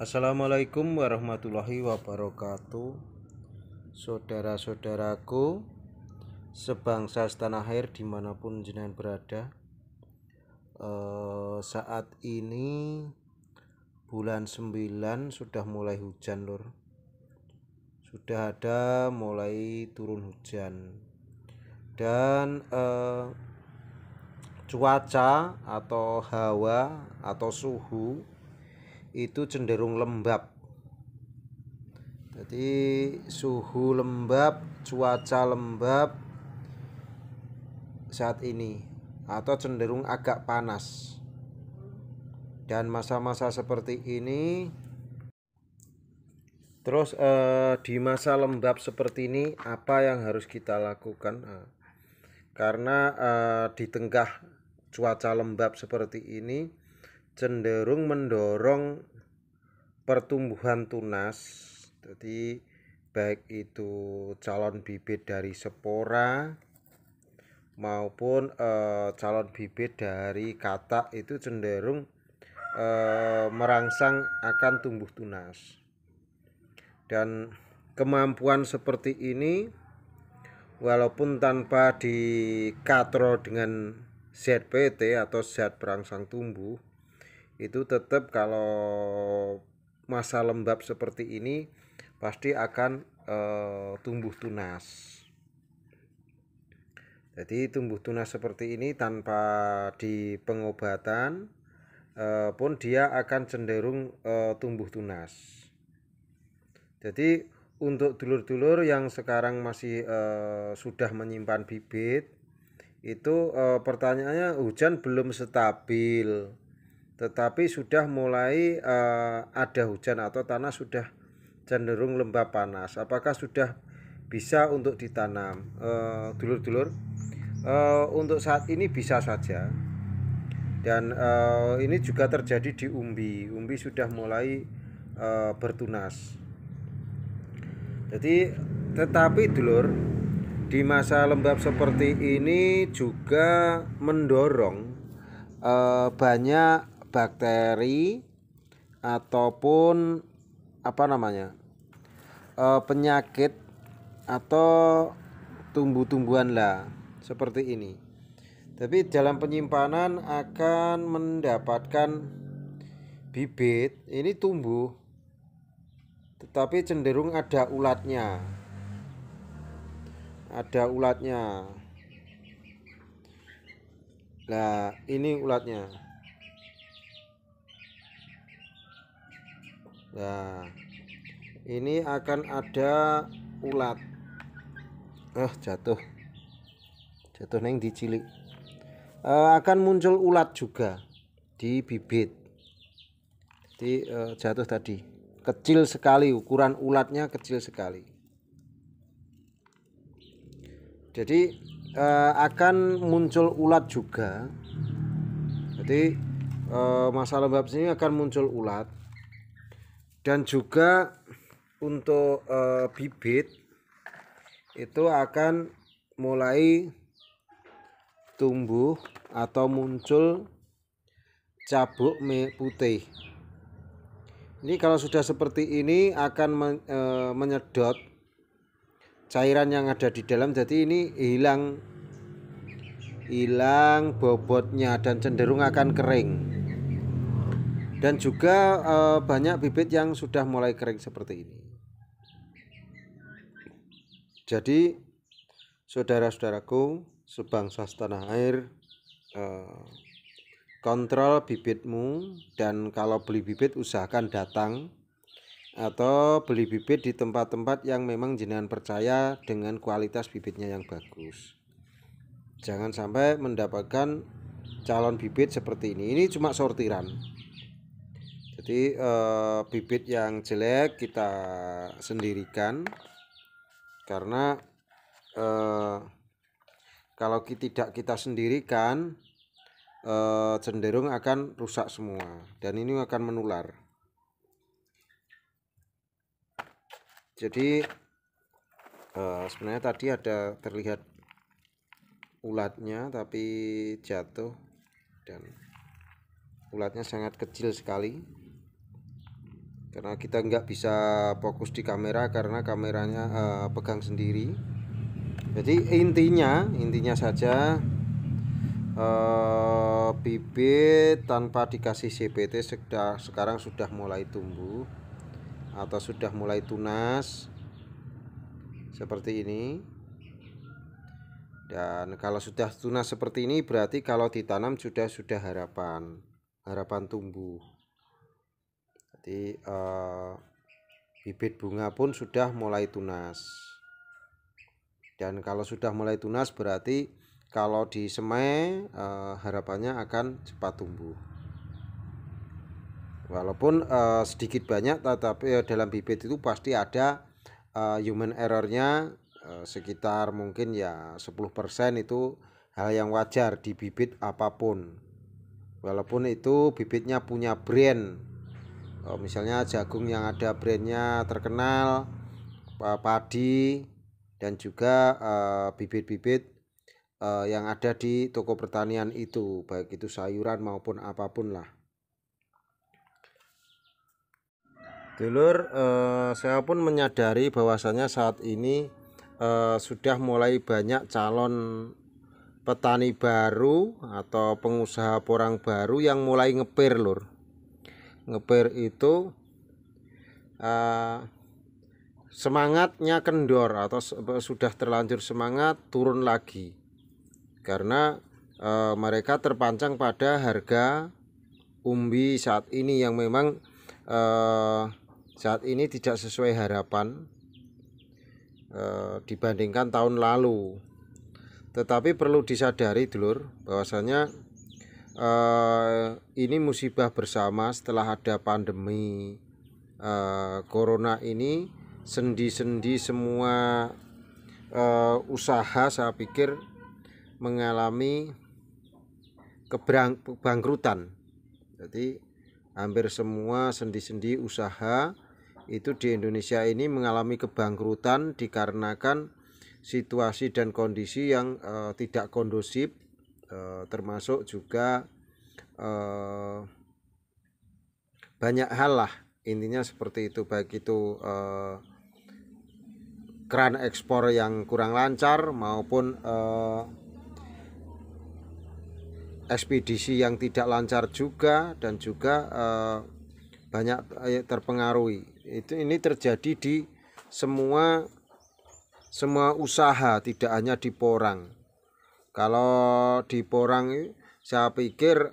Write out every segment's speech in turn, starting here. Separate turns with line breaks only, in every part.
Assalamualaikum warahmatullahi wabarakatuh. Saudara-saudaraku sebangsa setanah air dimanapun jenengan berada, saat ini bulan 9 sudah mulai hujan lur. Sudah ada mulai turun hujan. Dan cuaca atau hawa atau suhu itu cenderung lembab. Jadi suhu lembab, cuaca lembab saat ini atau cenderung agak panas. Dan masa-masa seperti ini, terus di masa lembab seperti ini apa yang harus kita lakukan? Karena di tengah cuaca lembab seperti ini cenderung mendorong pertumbuhan tunas. Jadi baik itu calon bibit dari spora maupun calon bibit dari katak itu cenderung merangsang akan tumbuh tunas. Dan kemampuan seperti ini walaupun tanpa dikatrol dengan ZPT atau zat perangsang tumbuh, itu tetap kalau masa lembab seperti ini pasti akan tumbuh tunas. Jadi tumbuh tunas seperti ini tanpa di pengobatan pun dia akan cenderung tumbuh tunas. Jadi untuk dulur-dulur yang sekarang masih sudah menyimpan bibit, itu pertanyaannya hujan belum stabil, tetapi sudah mulai ada hujan atau tanah sudah cenderung lembab panas. Apakah sudah bisa untuk ditanam? Dulur-dulur, untuk saat ini bisa saja. Dan ini juga terjadi di umbi. Umbi sudah mulai bertunas. Jadi tetapi dulur, di masa lembab seperti ini juga mendorong banyak bakteri ataupun penyakit atau tumbuh-tumbuhan lah seperti ini. Tapi dalam penyimpanan akan mendapatkan bibit ini tumbuh, tetapi cenderung ada ulatnya. Nah, ini ulatnya. Nah, ini akan ada ulat. Jatuh neng dicilik. Akan muncul ulat juga di bibit. Jadi jatuh tadi. Kecil sekali, ukuran ulatnya kecil sekali. Jadi akan muncul ulat juga. Jadi masa lembab ini akan muncul ulat. Dan juga untuk bibit itu akan mulai tumbuh atau muncul cabuk putih. Ini kalau sudah seperti ini akan menyedot cairan yang ada di dalam, jadi ini hilang bobotnya dan cenderung akan kering. Dan juga banyak bibit yang sudah mulai kering seperti ini. Jadi saudara-saudaraku sebangsa setanah air, kontrol bibitmu, dan kalau beli bibit usahakan datang atau beli bibit di tempat-tempat yang memang jenengan percaya dengan kualitas bibitnya yang bagus. Jangan sampai mendapatkan calon bibit seperti ini. Ini cuma sortiran. Jadi bibit yang jelek kita sendirikan, karena kalau tidak kita sendirikan cenderung akan rusak semua dan ini akan menular. Jadi sebenarnya tadi ada terlihat ulatnya tapi jatuh dan ulatnya sangat kecil sekali. karena kita nggak bisa fokus di kamera karena kameranya pegang sendiri. Jadi intinya saja bibit tanpa dikasih CBT sekarang sudah mulai tumbuh atau sudah mulai tunas seperti ini. Dan kalau sudah tunas seperti ini berarti kalau ditanam sudah harapan tumbuh. Jadi bibit bunga pun sudah mulai tunas. Dan kalau sudah mulai tunas berarti kalau disemai harapannya akan cepat tumbuh. Walaupun sedikit banyak, tetapi dalam bibit itu pasti ada human errornya sekitar mungkin ya 10% itu hal yang wajar di bibit apapun. Walaupun itu bibitnya punya brand, misalnya jagung yang ada brandnya terkenal, padi, dan juga bibit-bibit yang ada di toko pertanian itu, baik itu sayuran maupun apapun lah. Dulur, saya pun menyadari bahwasanya saat ini sudah mulai banyak calon petani baru atau pengusaha porang baru yang mulai ngepir, lur. Ngepir itu semangatnya kendor atau sudah terlanjur semangat turun lagi karena mereka terpancang pada harga umbi saat ini yang memang saat ini tidak sesuai harapan dibandingkan tahun lalu. Tetapi perlu disadari dulur bahwasanya ini musibah bersama setelah ada pandemi corona ini. Sendi-sendi semua usaha saya pikir mengalami kebangkrutan. Jadi hampir semua sendi-sendi usaha itu di Indonesia ini mengalami kebangkrutan dikarenakan situasi dan kondisi yang tidak kondusif, termasuk juga banyak hal lah, intinya seperti itu, baik itu keran ekspor yang kurang lancar maupun ekspedisi yang tidak lancar juga, dan juga banyak terpengaruhi. Ini terjadi di semua usaha, tidak hanya di porang. Kalau di porang saya pikir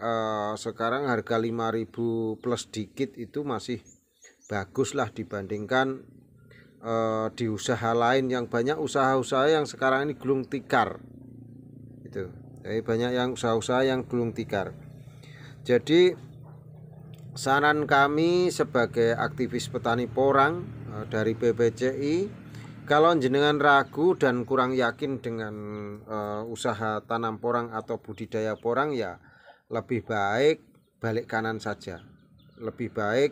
sekarang harga 5.000 plus dikit itu masih bagus lah dibandingkan di usaha lain yang banyak usaha-usaha yang sekarang ini gulung tikar itu. Jadi banyak yang usaha-usaha yang gulung tikar. Jadi saran kami sebagai aktivis petani porang dari BPCI, kalau jenengan ragu dan kurang yakin dengan usaha tanam porang atau budidaya porang, ya lebih baik balik kanan saja. Lebih baik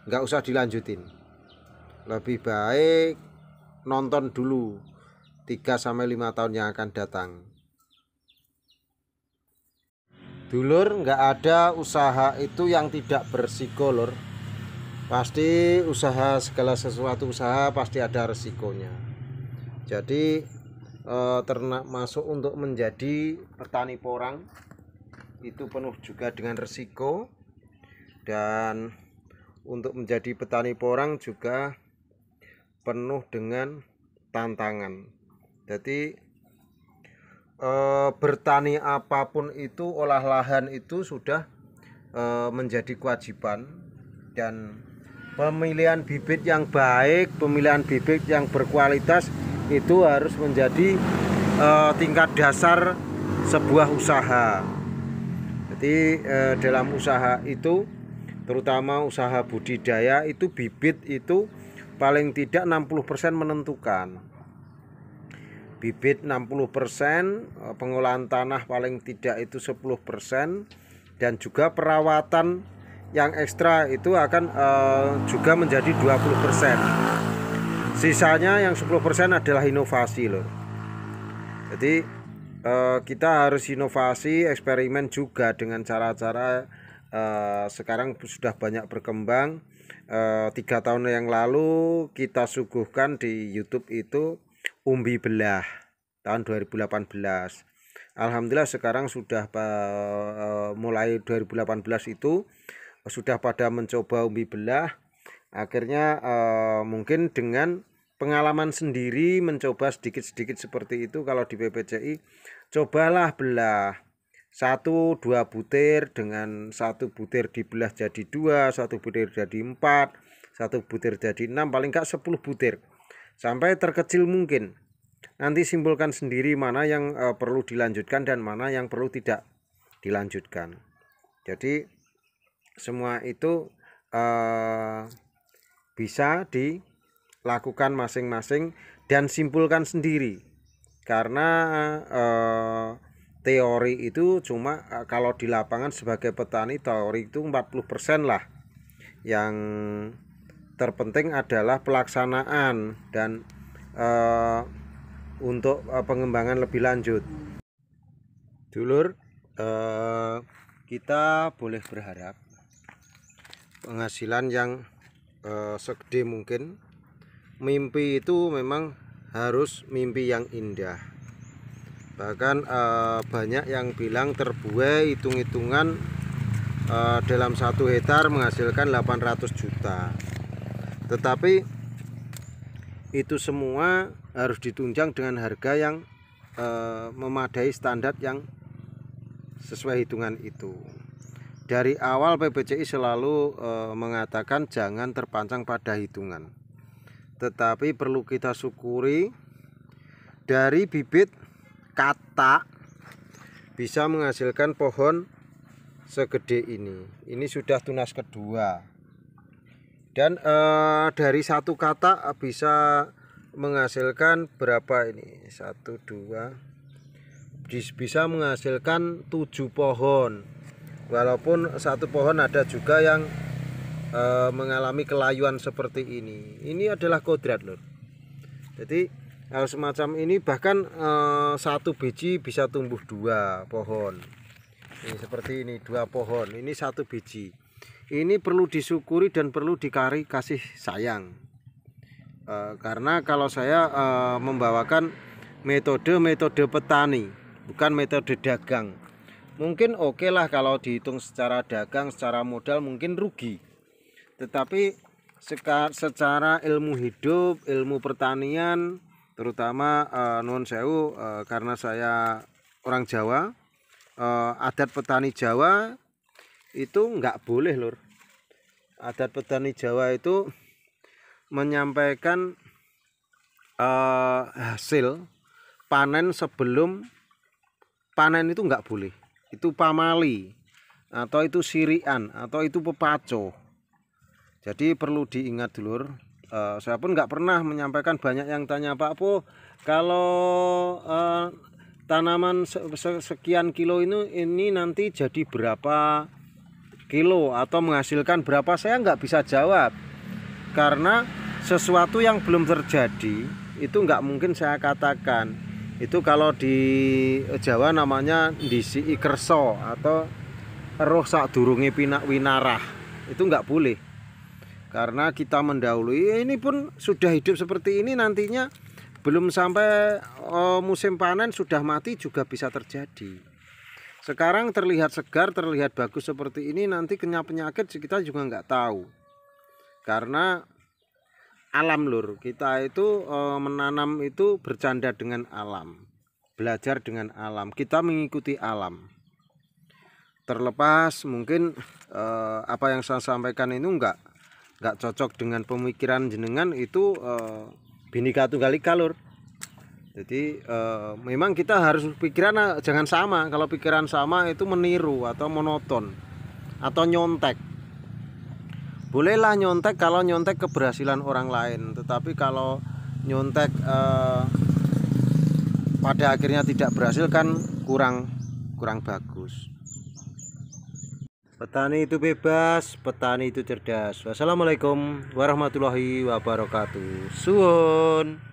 nggak usah dilanjutin. Lebih baik nonton dulu 3-5 tahun yang akan datang. Dulur, nggak ada usaha itu yang tidak berisiko, lur. Pasti segala sesuatu usaha pasti ada resikonya. Jadi ternak masuk untuk menjadi petani porang itu penuh juga dengan resiko, dan untuk menjadi petani porang juga penuh dengan tantangan. Jadi bertani apapun itu, olah lahan itu sudah menjadi kewajiban, dan pemilihan bibit yang baik, pemilihan bibit yang berkualitas itu harus menjadi tingkat dasar sebuah usaha. Jadi dalam usaha itu, terutama usaha budidaya itu, bibit itu paling tidak 60% menentukan. Bibit 60%, pengolahan tanah paling tidak itu 10%, dan juga perawatan yang ekstra itu akan juga menjadi 20%. Sisanya yang 10% adalah inovasi, loh. Jadi kita harus inovasi, eksperimen juga dengan cara-cara sekarang sudah banyak berkembang. 3 tahun yang lalu kita suguhkan di YouTube itu umbi belah tahun 2018. Alhamdulillah sekarang sudah mulai 2018 itu sudah pada mencoba umbi belah. Akhirnya mungkin dengan pengalaman sendiri mencoba sedikit-sedikit seperti itu. Kalau di PPCI cobalah belah 1-2 butir, dengan 1 butir dibelah jadi 2, 1 butir jadi 4, 1 butir jadi 6, paling enggak 10 butir sampai terkecil mungkin. Nanti simpulkan sendiri mana yang perlu dilanjutkan dan mana yang perlu tidak dilanjutkan. Jadi semua itu bisa dilakukan masing-masing dan simpulkan sendiri, karena teori itu cuma kalau di lapangan sebagai petani teori itu 40% lah, yang terpenting adalah pelaksanaan dan untuk pengembangan lebih lanjut. Dulur, kita boleh berharap penghasilan yang segede mungkin. Mimpi itu memang harus mimpi yang indah. Bahkan banyak yang bilang terbuai hitung-hitungan dalam 1 hektar menghasilkan 800 juta. Tetapi itu semua harus ditunjang dengan harga yang memadai standar yang sesuai hitungan itu. Dari awal PPCI selalu mengatakan jangan terpancang pada hitungan, tetapi perlu kita syukuri dari bibit kata bisa menghasilkan pohon segede ini. Ini sudah tunas kedua, dan dari 1 kata bisa menghasilkan berapa ini? 1, 2, bisa menghasilkan 7 pohon. Walaupun 1 pohon ada juga yang mengalami kelayuan seperti ini. Ini adalah kodrat, lur. Jadi hal semacam ini bahkan 1 biji bisa tumbuh 2 pohon. Ini seperti ini, 2 pohon. Ini 1 biji. Ini perlu disyukuri dan perlu kasih sayang. Karena kalau saya membawakan metode petani, bukan metode dagang. Mungkin oke lah kalau dihitung secara dagang, secara modal mungkin rugi. Tetapi secara ilmu hidup, ilmu pertanian, terutama nuwun sewu, karena saya orang Jawa, adat petani Jawa itu nggak boleh, lur. Adat petani Jawa itu menyampaikan hasil panen sebelum panen, itu nggak boleh. Itu pamali, atau itu sirian, atau itu pepaco. Jadi perlu diingat, dulur. Saya pun nggak pernah menyampaikan. Banyak yang tanya, Pak Po, kalau tanaman sekian kilo ini nanti jadi berapa kilo atau menghasilkan berapa? Saya nggak bisa jawab, karena sesuatu yang belum terjadi itu nggak mungkin saya katakan. Itu kalau di Jawa namanya ndisi kerso atau roh sadurunge pinak winarah. Itu nggak boleh, karena kita mendahului. Ini pun sudah hidup seperti ini, nantinya belum sampai musim panen sudah mati juga bisa terjadi. Sekarang terlihat segar, terlihat bagus seperti ini, nanti kena penyakit kita juga nggak tahu. Karena alam, lur, kita itu menanam itu bercanda dengan alam, belajar dengan alam, kita mengikuti alam. Terlepas mungkin apa yang saya sampaikan itu nggak cocok dengan pemikiran jenengan, itu Bhinneka Tunggal Ika, lur. Jadi memang kita harus pikiran jangan sama. Kalau pikiran sama itu meniru atau monoton atau nyontek. Bolehlah nyontek kalau nyontek keberhasilan orang lain, tetapi kalau nyontek pada akhirnya tidak berhasil kan kurang bagus. Petani itu bebas, petani itu cerdas. Wassalamualaikum warahmatullahi wabarakatuh. Suwun.